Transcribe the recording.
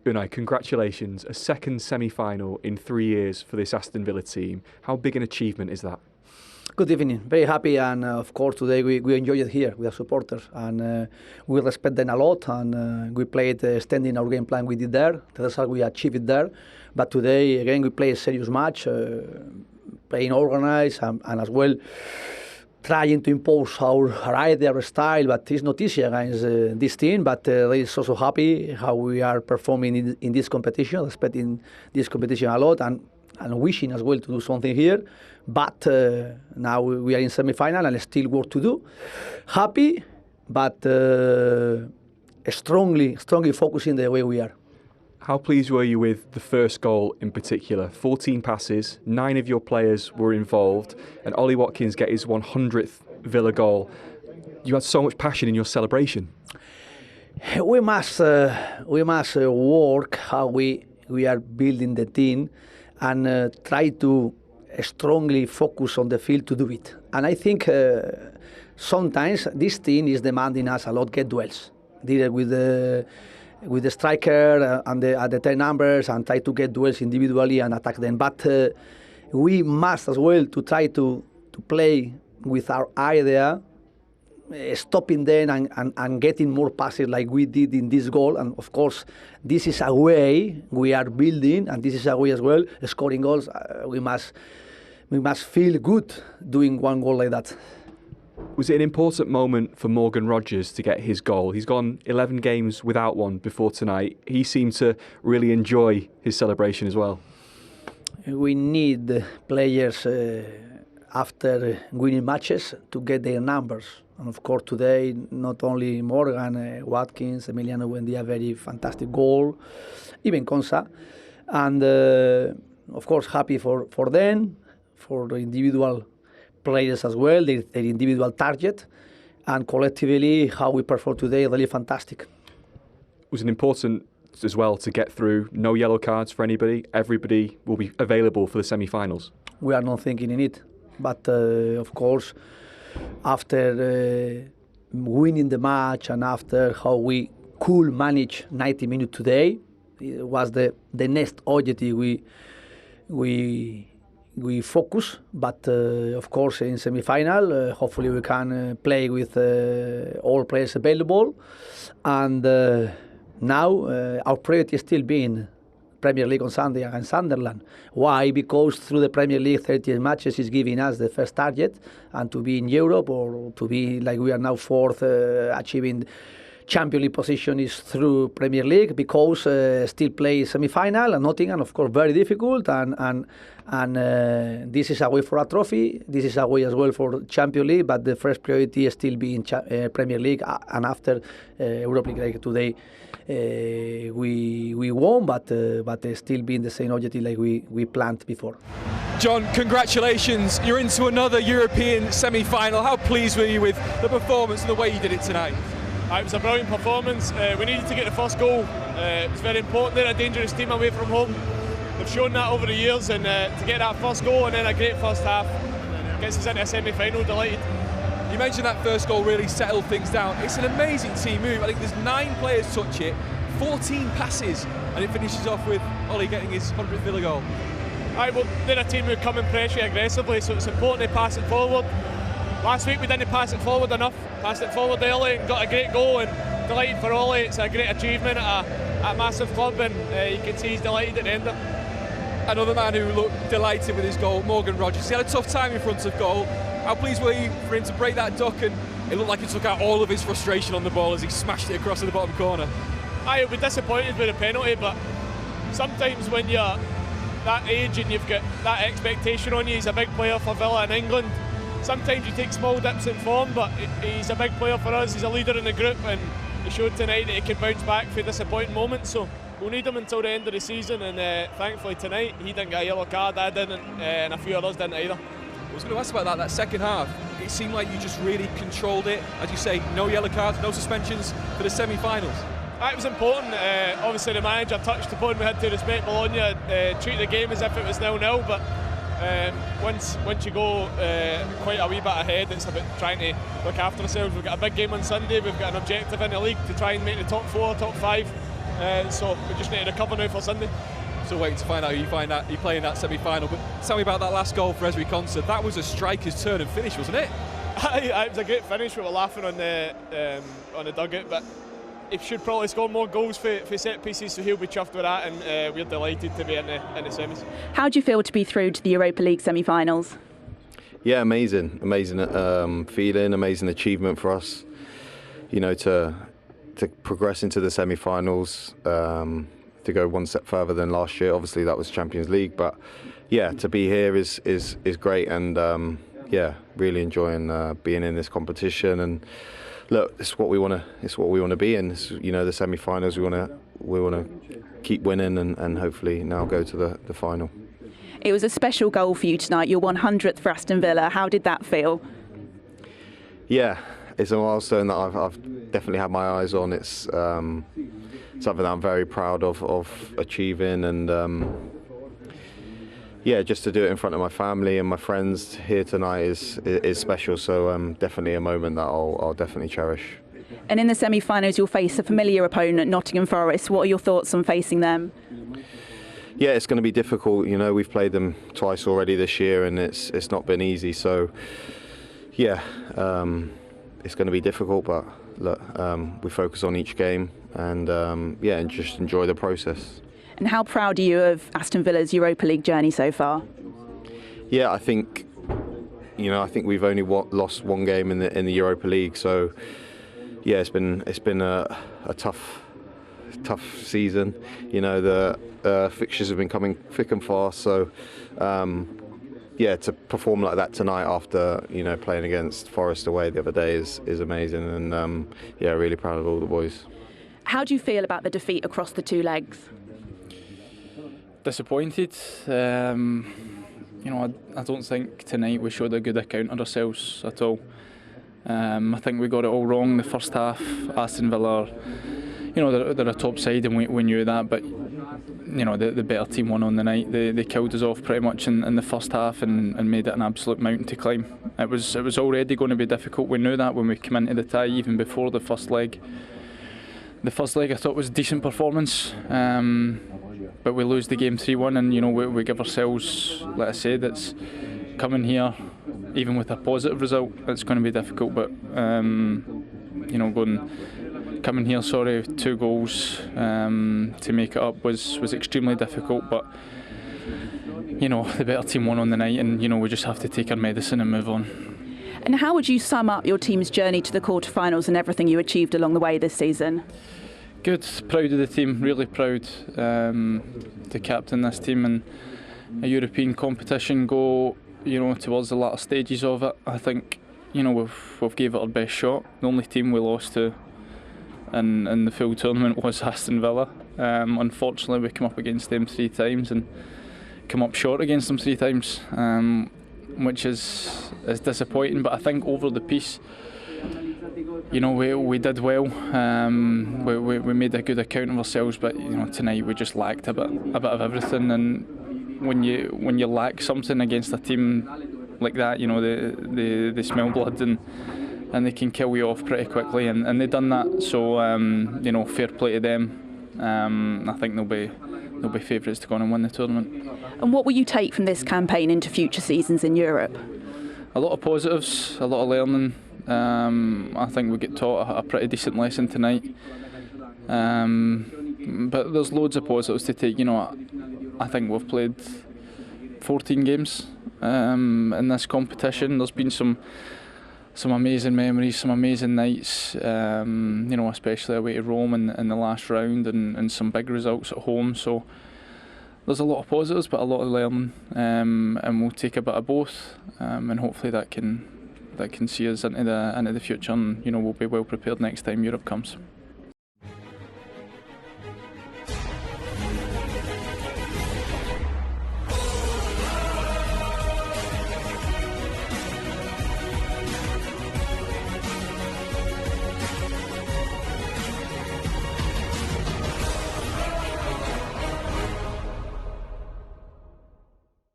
Unai, congratulations. A second semi-final in 3 years for this Aston Villa team. How big an achievement is that? Good evening. Very happy, and of course today we enjoy it here with our supporters, and we respect them a lot, and we played standing our game plan we did there. The result we achieved it there. But today again we play a serious match, playing organized and as well trying to impose our idea, our style, but it's not easy against this team. But they is also happy how we are performing in this competition, respecting this competition a lot, and wishing as well to do something here. But now we are in semi-final and still work to do. Happy, but strongly focusing the way we are. How pleased were you with the first goal in particular? 14 passes, 9 of your players were involved, and Ollie Watkins get his 100th Villa goal. You had so much passion in your celebration. We must work how we are building the team and try to strongly focus on the field to do it. And I think sometimes this team is demanding us a lot, get duels. Deal with the striker and the 10 numbers and try to get duels individually and attack them. But we must as well to try to play with our idea, stopping them and getting more passes like we did in this goal. And of course, this is a way we are building, and this is a way as well, scoring goals. We must feel good doing one goal like that. Was it an important moment for Morgan Rogers to get his goal? He's gone 11 games without one before tonight. He seemed to really enjoy his celebration as well. We need players after winning matches to get their numbers. And of course today, not only Morgan, Watkins, Emiliano Buendia, very fantastic goal, even Consa. And of course happy for them, for the individual players as well, their individual target, and collectively how we perform today, really fantastic. It was important as well to get through, no yellow cards for anybody, everybody will be available for the semi-finals. We are not thinking in it, but of course after winning the match and after how we could manage 90 minutes today, it was the next objective we focus, but of course in semi-final, hopefully we can play with all players available, and now our priority is still being Premier League on Sunday against Sunderland. Why? Because through the Premier League 30 matches is giving us the first target, and to be in Europe or to be like we are now fourth, achieving Champions League position is through Premier League, because still play semi-final and Nottingham, of course, very difficult, and this is a way for a trophy. This is a way as well for Champions League, but the first priority is still being Premier League, and after Europa League. Like today we won, but still being the same objective like we planned before. John, congratulations. You're into another European semi-final. How pleased were you with the performance and the way you did it tonight? It was a brilliant performance. We needed to get the first goal. It was very important. They're a dangerous team away from home. They've shown that over the years, and to get that first goal and then a great first half gets us into a semi-final. Delighted. You mentioned that first goal really settled things down. It's an amazing team move. I think there's 9 players touch it, 14 passes, and it finishes off with Ollie getting his 100th Villa goal. Well, they're a team who come and pressure aggressively, so it's important to pass it forward. Last week we didn't pass it forward enough. Passed it forward early and got a great goal, and delighted for Ollie. It's a great achievement at a massive club, and you can see he's delighted at the end of it. Another man who looked delighted with his goal, Morgan Rogers. He had a tough time in front of goal. How pleased were you for him to break that duck, and it looked like he took out all of his frustration on the ball as he smashed it across to the bottom corner? I'll be disappointed with the penalty, but sometimes when you're that age and you've got that expectation on you, he's a big player for Villa in England. Sometimes you take small dips in form, but he's a big player for us. He's a leader in the group, and he showed tonight that he can bounce back for disappointing moments. So we'll need him until the end of the season, and thankfully tonight he didn't get a yellow card. I didn't, and a few others didn't either. I was going to ask about that second half. It seemed like you just really controlled it. As you say, no yellow cards, no suspensions for the semi-finals. It was important. Obviously the manager touched upon we had to respect Bologna, treat the game as if it was 0-0, but once you go quite a wee bit ahead, it's about trying to look after ourselves. We've got a big game on Sunday, we've got an objective in the league to try and make the top 4, top 5, so we just need to recover now for Sunday. Still waiting to find out who you play in that semi-final. But tell me about that last goal for Esri Konsa. That was a striker's turn and finish, wasn't it? It was a great finish. We were laughing on the dugout, but he should probably score more goals for set pieces, so he'll be chuffed with that, and we're delighted to be in the semis. How do you feel to be through to the Europa League semi-finals? Yeah, amazing feeling, amazing achievement for us. You know, to progress into the semi-finals, to go one step further than last year. Obviously, that was Champions League, but yeah, to be here is great, and yeah, really enjoying being in this competition. And look, it's what we want to be in. It's, you know, the semi-finals. We want to keep winning and hopefully now go to the final. It was a special goal for you tonight, your 100th for Aston Villa. How did that feel? Yeah, it's a milestone that I've definitely had my eyes on. It's something that I'm very proud of achieving, and yeah, just to do it in front of my family and my friends here tonight is special. So definitely a moment that I'll definitely cherish. And in the semi-finals, you'll face a familiar opponent, Nottingham Forest. What are your thoughts on facing them? Yeah, it's going to be difficult. You know, we've played them twice already this year, and it's not been easy. So, yeah, it's going to be difficult. But look, we focus on each game, and yeah, and just enjoy the process. And how proud are you of Aston Villa's Europa League journey so far? Yeah, I think we've only lost one game in the Europa League. So, yeah, it's been a tough season. You know, the fixtures have been coming thick and fast, so yeah, to perform like that tonight after, you know, playing against Forest away the other day is amazing, and yeah, really proud of all the boys. How do you feel about the defeat across the two legs? Disappointed. You know, I don't think tonight we showed a good account of ourselves at all. I think we got it all wrong the first half. Aston Villa, you know, they're a top side, and we knew that, but you know, the better team won on the night. They killed us off pretty much in the first half and made it an absolute mountain to climb. It was already going to be difficult. We knew that when we came into the tie, even before the first leg. The first leg I thought was a decent performance, but we lose the game 3-1, and you know, we give ourselves, like I said, it's coming here, even with a positive result, it's going to be difficult. But you know, coming here, 2 goals to make it up was extremely difficult. But you know, the better team won on the night, and you know, we just have to take our medicine and move on. And how would you sum up your team's journey to the quarterfinals and everything you achieved along the way this season? Good, proud of the team, really proud to captain this team in a European competition, go, you know, towards the latter stages of it. I think, you know, we've gave it our best shot. The only team we lost to in the full tournament was Aston Villa. Unfortunately, we came up against them 3 times and come up short against them 3 times, which is disappointing. But I think over the piece, you know, we did well. We made a good account of ourselves, but you know, tonight we just lacked a bit of everything. And when you lack something against a team like that, you know, they smell blood and they can kill you off pretty quickly, and they done that. So you know, fair play to them. I think they'll be favourites to go on and win the tournament. And what will you take from this campaign into future seasons in Europe? A lot of positives, a lot of learning. I think we get taught a pretty decent lesson tonight. But there's loads of positives to take. You know, I think we've played 14 games in this competition. There's been some amazing memories, some amazing nights, you know, especially away to Rome in the last round, and some big results at home. So there's a lot of positives, but a lot of learning, and we'll take a bit of both, and hopefully that can see us into the future, and you know, we'll be well prepared next time Europe comes.